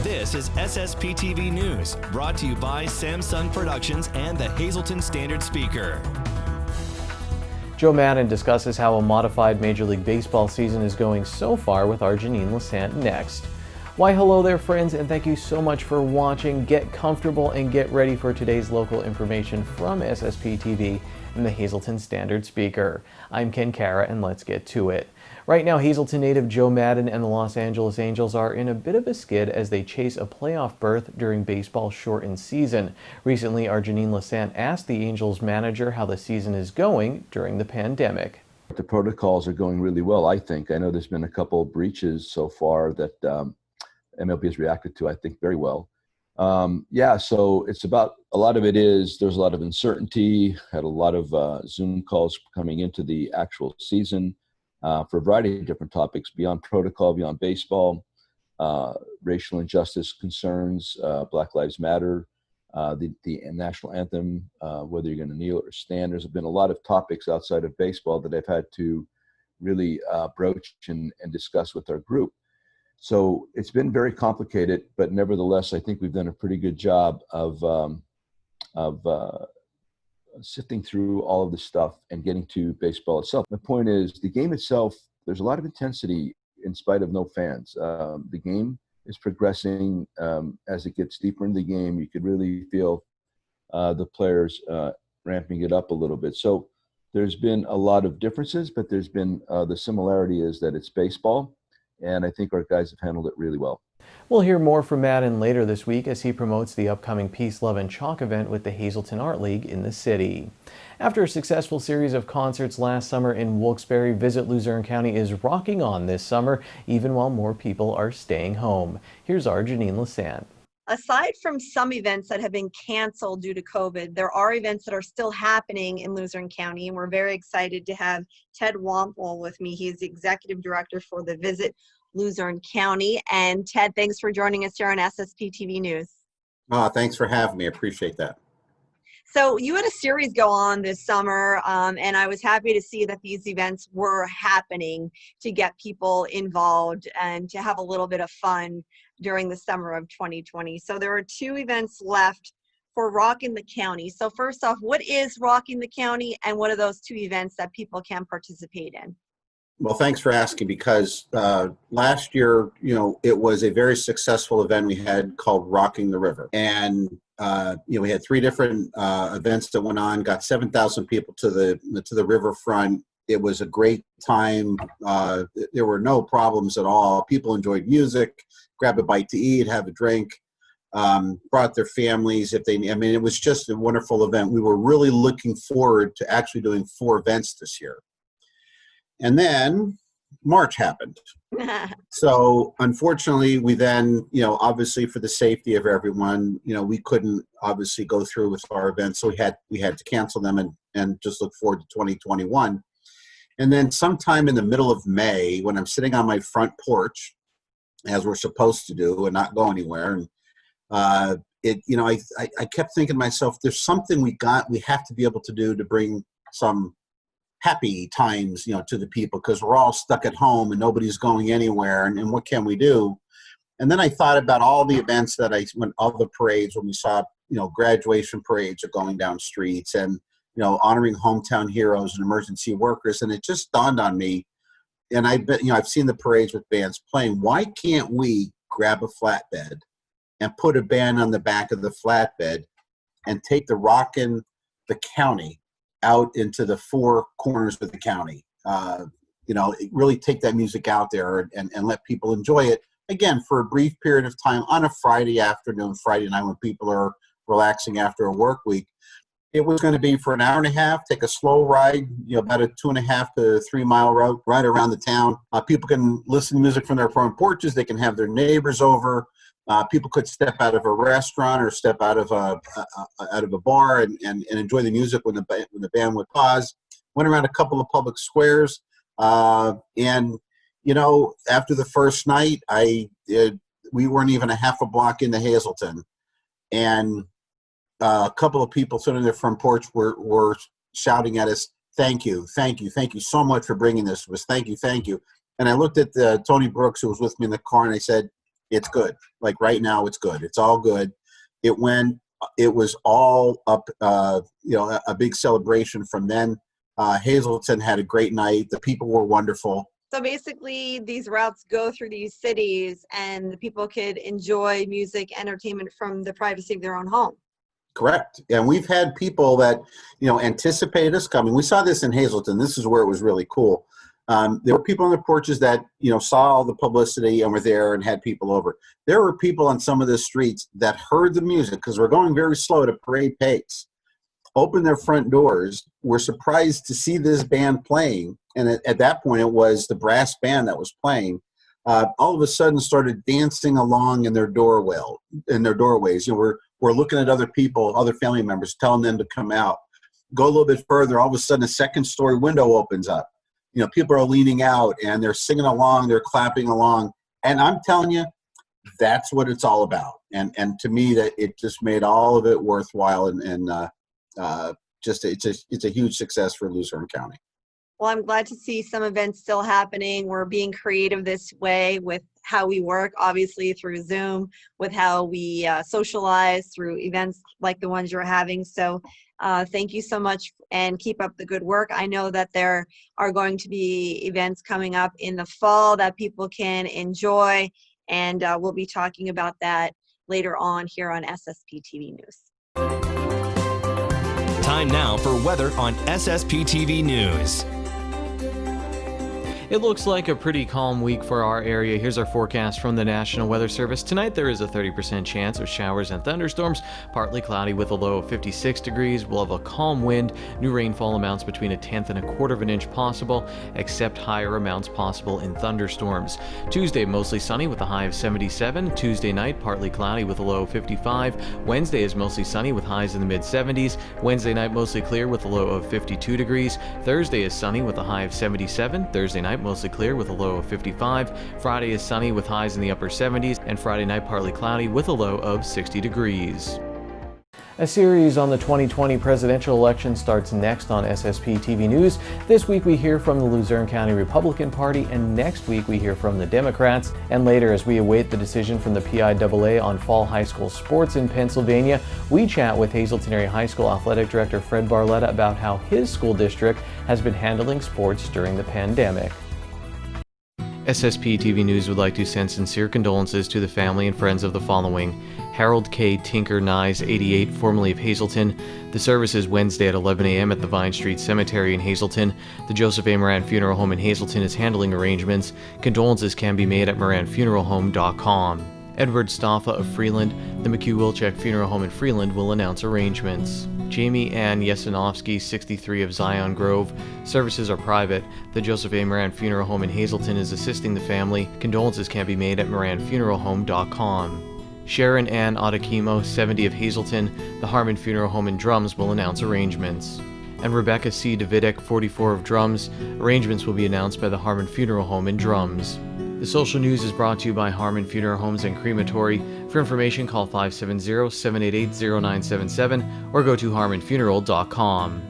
This is SSPTV News, brought to you by Samsung Productions and the Hazleton Standard Speaker. Joe Maddon discusses how a modified Major League Baseball season is going so far with our Janine Lassant next. Why, hello there, friends, and thank you so much for watching. Get comfortable and get ready for today's local information from SSPTV and the Hazleton Standard Speaker. I'm Ken Cara, and let's get to it. Right now, Hazleton native Joe Maddon and the Los Angeles Angels are in a bit of a skid as they chase a playoff berth during baseball's shortened season. Recently, our Janine Lassant asked the Angels manager how the season is going during the pandemic. The protocols are going really well, I think. I know there's been a couple of breaches so far that MLB has reacted to, I think, very well. So it's about, a lot of it is, there's a lot of uncertainty, had a lot of Zoom calls coming into the actual season for a variety of different topics, beyond protocol, beyond baseball, racial injustice concerns, Black Lives Matter, the national anthem, whether you're going to kneel or stand. There's been a lot of topics outside of baseball that I've had to really broach and discuss with our group. So it's been very complicated, but nevertheless, I think we've done a pretty good job of sifting through all of this stuff and getting to baseball itself. The point is, the game itself, there's a lot of intensity in spite of no fans. The game is progressing as it gets deeper into the game. You could really feel the players ramping it up a little bit. So there's been a lot of differences, but there's been the similarity is that it's baseball. And I think our guys have handled it really well. We'll hear more from Maddon later this week as he promotes the upcoming Peace, Love, and Chalk event with the Hazleton Art League in the city. After a successful series of concerts last summer in Wilkes-Barre, Visit Luzerne County is rocking on this summer, even while more people are staying home. Here's our Janine Lassant. Aside from some events that have been canceled due to COVID, there are events that are still happening in Luzerne County, and we're very excited to have Ted Wampel with me. He's the executive director for the Visit Luzerne County. And Ted, thanks for joining us here on SSPTV News. Thanks for having me. I appreciate that. So you had a series go on this summer, and I was happy to see that these events were happening to get people involved and to have a little bit of fun during the summer of 2020. So there are 2 events left for Rockin' the County. So first off, what is Rockin' the County, and what are those 2 events that people can participate in? Well, thanks for asking, because last year, it was a very successful event we had called Rocking the River. And we had 3 different events that went on, got 7,000 people to the riverfront. It was a great time. There were no problems at all. People enjoyed music, grab a bite to eat, have a drink, brought their families it was just a wonderful event. We were really looking forward to actually doing 4 events this year. And then March happened. So unfortunately, we then, obviously for the safety of everyone, we couldn't obviously go through with our events. So we had to cancel them and just look forward to 2021. And then sometime in the middle of May, when I'm sitting on my front porch, as we're supposed to do and not go anywhere, and I kept thinking to myself, there's something we have to be able to do to bring some happy times, to the people, because we're all stuck at home and nobody's going anywhere. And what can we do? And then I thought about all the events that all the parades, when we saw, graduation parades are going down streets, and, honoring hometown heroes and emergency workers. And it just dawned on me, and I've seen the parades with bands playing. Why can't we grab a flatbed and put a band on the back of the flatbed and take the Rockin' the County out into the 4 corners of the county? Really take that music out there and let people enjoy it, again, for a brief period of time on a Friday afternoon, Friday night, when people are relaxing after a work week. It was going to be for an hour and a half, take a slow ride, about a 2.5 to 3 mile road right around the town. People can listen to music from their front porches. They can have their neighbors over. People could step out of a restaurant or step out of a bar and enjoy the music when the band would pause. Went around a couple of public squares, and after the first night, we weren't even a half a block into Hazleton, and a couple of people sitting on their front porch were shouting at us, Thank you so much for bringing this to us. Thank you. And I looked at Tony Brooks, who was with me in the car, and I said, it's good. Like right now, it's good. It's all good. It was all up, a big celebration from then. Hazleton had a great night. The people were wonderful. So basically, these routes go through these cities, and the people could enjoy music, entertainment from the privacy of their own home. Correct. And we've had people that, anticipated us coming. We saw this in Hazleton. This is where it was really cool. There were people on the porches that, saw all the publicity and were there and had people over. There were people on some of the streets that heard the music, because we're going very slow to parade pace, opened their front doors, were surprised to see this band playing. And at that point, it was the brass band that was playing. All of a sudden started dancing along in their doorways. We're looking at other people, other family members, telling them to come out. Go a little bit further, all of a sudden a second-story window opens up. People are leaning out and they're singing along, they're clapping along. And I'm telling you, that's what it's all about. And to me, that it just made all of it worthwhile, and it's a huge success for Luzerne County. Well, I'm glad to see some events still happening. We're being creative this way with how we work, obviously through Zoom, with how we socialize through events like the ones you're having. So thank you so much, and keep up the good work. I know that there are going to be events coming up in the fall that people can enjoy, and we'll be talking about that later on here on SSPTV News. Time now for weather on SSPTV News. It looks like a pretty calm week for our area. Here's our forecast from the National Weather Service. Tonight there is a 30% chance of showers and thunderstorms, partly cloudy with a low of 56 degrees. We'll have a calm wind. New rainfall amounts between 1/10 and 1/4 inch possible, except higher amounts possible in thunderstorms. Tuesday mostly sunny with a high of 77. Tuesday night partly cloudy with a low of 55. Wednesday is mostly sunny with highs in the mid-70s. Wednesday night mostly clear with a low of 52 degrees. Thursday is sunny with a high of 77. Thursday night mostly clear with a low of 55. Friday is sunny with highs in the upper 70s, and Friday night partly cloudy with a low of 60 degrees. A series on the 2020 presidential election starts next on SSPTV News. This week we hear from the Luzerne County Republican Party, and next week we hear from the Democrats. And later, as we await the decision from the PIAA on fall high school sports in Pennsylvania, we chat with Hazleton Area High School Athletic Director Fred Barletta about how his school district has been handling sports during the pandemic. SSPTV News would like to send sincere condolences to the family and friends of the following: Harold K. Tinker Nyes, 88, formerly of Hazleton. The service is Wednesday at 11 a.m. at the Vine Street Cemetery in Hazleton. The Joseph A. Moran Funeral Home in Hazleton is handling arrangements. Condolences can be made at moranfuneralhome.com. Edward Staffa of Freeland. The McHugh-Wilczek Funeral Home in Freeland will announce arrangements. Jamie Ann Yesinofsky, 63, of Zion Grove. Services are private. The Joseph A. Moran Funeral Home in Hazleton is assisting the family. Condolences can be made at moranfuneralhome.com. Sharon Ann Adakimo, 70, of Hazleton. The Harmon Funeral Home in Drums will announce arrangements. And Rebecca C. Davidic, 44, of Drums. Arrangements will be announced by the Harmon Funeral Home in Drums. The social news is brought to you by Harmon Funeral Homes and Crematory. For information, call 570-788-0977 or go to harmonfuneral.com.